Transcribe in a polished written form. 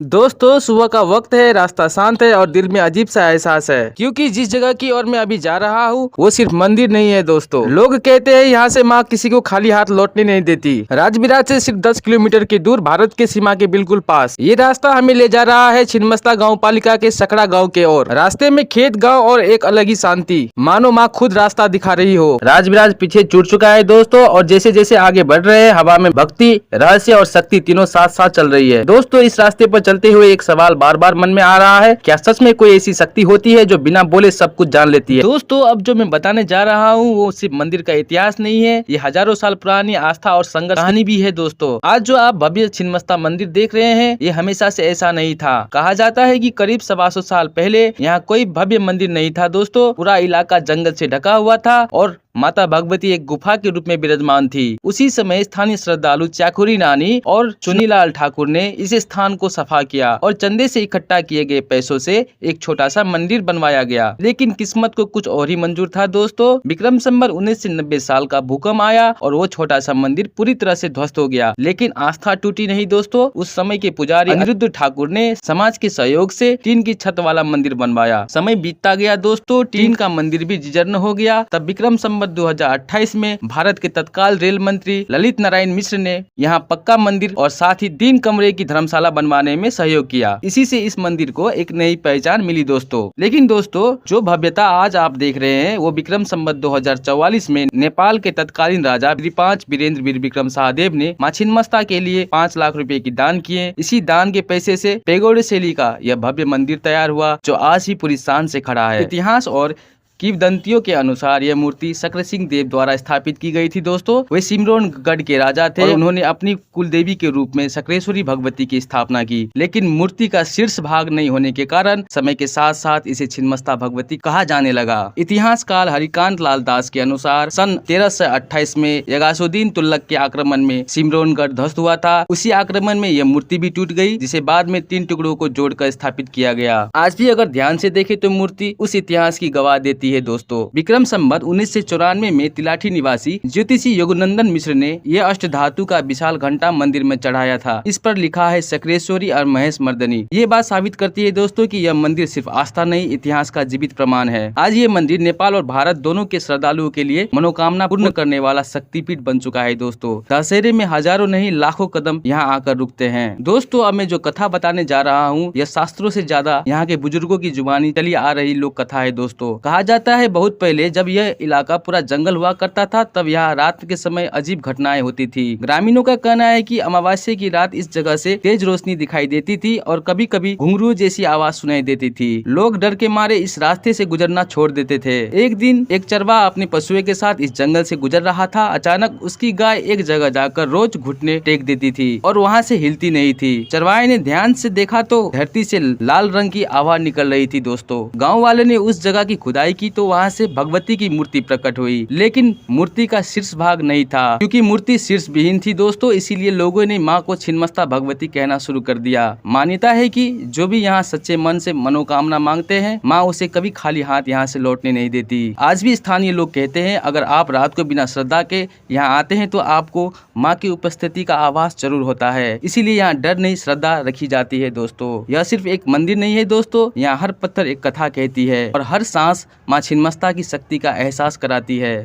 दोस्तों सुबह का वक्त है, रास्ता शांत है और दिल में अजीब सा एहसास है क्योंकि जिस जगह की ओर मैं अभी जा रहा हूँ वो सिर्फ मंदिर नहीं है दोस्तों। लोग कहते हैं यहाँ से माँ किसी को खाली हाथ लौटने नहीं देती। राजबिराज से सिर्फ 10 किलोमीटर की दूर, भारत के सीमा के बिल्कुल पास, ये रास्ता हमें ले जा रहा है छिन्नमस्ता गाँव पालिका के सकड़ा गाँव के ओर। रास्ते में खेत, गाँव और एक अलग ही शांति, मानो माँ खुद रास्ता दिखा रही हो। राजबिराज पीछे छूट चुका है दोस्तों और जैसे जैसे आगे बढ़ रहे हैं हवा में भक्ति, रहस्य और शक्ति तीनों साथ साथ चल रही है। दोस्तों इस रास्ते पर चलते हुए एक सवाल बार बार मन में आ रहा है, क्या सच में कोई ऐसी शक्ति होती है जो बिना बोले सब कुछ जान लेती है? दोस्तों अब जो मैं बताने जा रहा हूँ वो सिर्फ मंदिर का इतिहास नहीं है, ये हजारों साल पुरानी आस्था और संघर्ष कहानी भी है दोस्तों। आज जो आप भव्य छिन्नमस्ता मंदिर देख रहे हैं ये हमेशा से ऐसा नहीं था। कहा जाता है कि करीब 125 साल पहले यहाँ कोई भव्य मंदिर नहीं था दोस्तों। पूरा इलाका जंगल से ढका हुआ था और माता भगवती एक गुफा के रूप में विराजमान थी। उसी समय स्थानीय श्रद्धालु चाकुरी नानी और चुनीलाल ठाकुर ने इस स्थान को सफा किया और चंदे से इकट्ठा किए गए पैसों से एक छोटा सा मंदिर बनवाया गया। लेकिन किस्मत को कुछ और ही मंजूर था दोस्तों। विक्रम संवत 1990 साल का भूकंप आया और वो छोटा सा मंदिर पूरी तरह से ध्वस्त हो गया। लेकिन आस्था टूटी नहीं दोस्तों। उस समय के पुजारी अनिरुद्ध ठाकुर ने समाज के सहयोग से टीन की छत वाला मंदिर बनवाया। समय बीतता गया दोस्तों, टीन का मंदिर भी जीर्ण हो गया। तब विक्रम संवत 2028 में भारत के तत्काल रेल मंत्री ललित नारायण मिश्र ने यहाँ पक्का मंदिर और साथ ही 3 कमरे की धर्मशाला बनवाने में सहयोग किया। इसी से इस मंदिर को एक नई पहचान मिली दोस्तों। लेकिन दोस्तों जो भव्यता आज आप देख रहे हैं वो विक्रम संवत 2044 में नेपाल के तत्कालीन राजा विपांच वीरेंद्र वीर विक्रम शाहदेव ने मां छिन्नमस्ता के लिए 5 लाख रुपए की दान किए। इसी दान के पैसे से पेगोडे शैली का यह भव्य मंदिर तैयार हुआ जो आज भी पूरी शान से खड़ा है। इतिहास और किंवदंतियों के अनुसार यह मूर्ति शक्र सिंह देव द्वारा स्थापित की गई थी दोस्तों। वे सिमरौनगढ़ के राजा थे और उन्होंने अपनी कुलदेवी के रूप में शक्रेश्वरी भगवती की स्थापना की। लेकिन मूर्ति का शीर्ष भाग नहीं होने के कारण समय के साथ साथ इसे छिन्नमस्ता भगवती कहा जाने लगा। इतिहासकार हरिकांत लाल दास के अनुसार सन 1328 में यगासुद्दीन तुगलक के आक्रमण में सिमरौनगढ़ ध्वस्त हुआ था। उसी आक्रमण में यह मूर्ति भी टूट गई, जिसे बाद में 3 टुकड़ों को जोड़कर स्थापित किया गया। आज भी अगर ध्यान से देखें तो मूर्ति उस इतिहास की गवाह देती है दोस्तों। विक्रम संवत 1994 में तिलाठी निवासी ज्योतिषी योगनंदन मिश्र ने यह अष्ट धातु का विशाल घंटा मंदिर में चढ़ाया था। इस पर लिखा है शक्रेश्वरी और महेश मर्दनी। ये बात साबित करती है दोस्तों कि यह मंदिर सिर्फ आस्था नहीं, इतिहास का जीवित प्रमाण है। आज ये मंदिर नेपाल और भारत दोनों के श्रद्धालुओं के लिए मनोकामना पूर्ण करने वाला शक्तिपीठ बन चुका है दोस्तों। दशहरे में हजारों नहीं लाखों कदम यहाँ आकर रुकते हैं। दोस्तों अब मैं जो कथा बताने जा रहा हूँ यह शास्त्रों से ज्यादा यहाँ के बुजुर्गों की जुबानी चली आ रही लोक कथा है दोस्तों। कहा जाता है बहुत पहले जब यह इलाका पूरा जंगल हुआ करता था तब यहाँ रात के समय अजीब घटनाएं होती थी। ग्रामीणों का कहना है कि अमावस्या की रात इस जगह से तेज रोशनी दिखाई देती थी और कभी कभी घुंघरू जैसी आवाज सुनाई देती थी। लोग डर के मारे इस रास्ते से गुजरना छोड़ देते थे। एक दिन एक चरवाहा अपने पशुओं के साथ इस जंगल से गुजर रहा था। अचानक उसकी गाय एक जगह जाकर रोज घुटने टेक देती थी और वहाँ से हिलती नहीं थी। चरवाहे ने ध्यान से देखा तो धरती से लाल रंग की आवाज निकल रही थी दोस्तों। गाँव वाले ने उस जगह की खुदाई की तो वहाँ से भगवती की मूर्ति प्रकट हुई। लेकिन मूर्ति का शीर्ष भाग नहीं था क्योंकि मूर्ति शीर्ष विहीन थी दोस्तों। इसीलिए लोगों ने माँ को छिन्नमस्ता भगवती कहना शुरू कर दिया। मान्यता है कि जो भी यहाँ सच्चे मन से मनोकामना मांगते हैं माँ उसे कभी खाली हाथ यहाँ से लौटने नहीं देती। आज भी स्थानीय लोग कहते हैं अगर आप रात को बिना श्रद्धा के यहाँ आते हैं तो आपको माँ की उपस्थिति का आभास जरूर होता है। इसीलिए यहाँ डर नहीं श्रद्धा रखी जाती है दोस्तों। यह सिर्फ एक मंदिर नहीं है दोस्तों, यहाँ हर पत्थर एक कथा कहती है और हर सांस माँ छिन्नमस्ता की शक्ति का एहसास कराती है।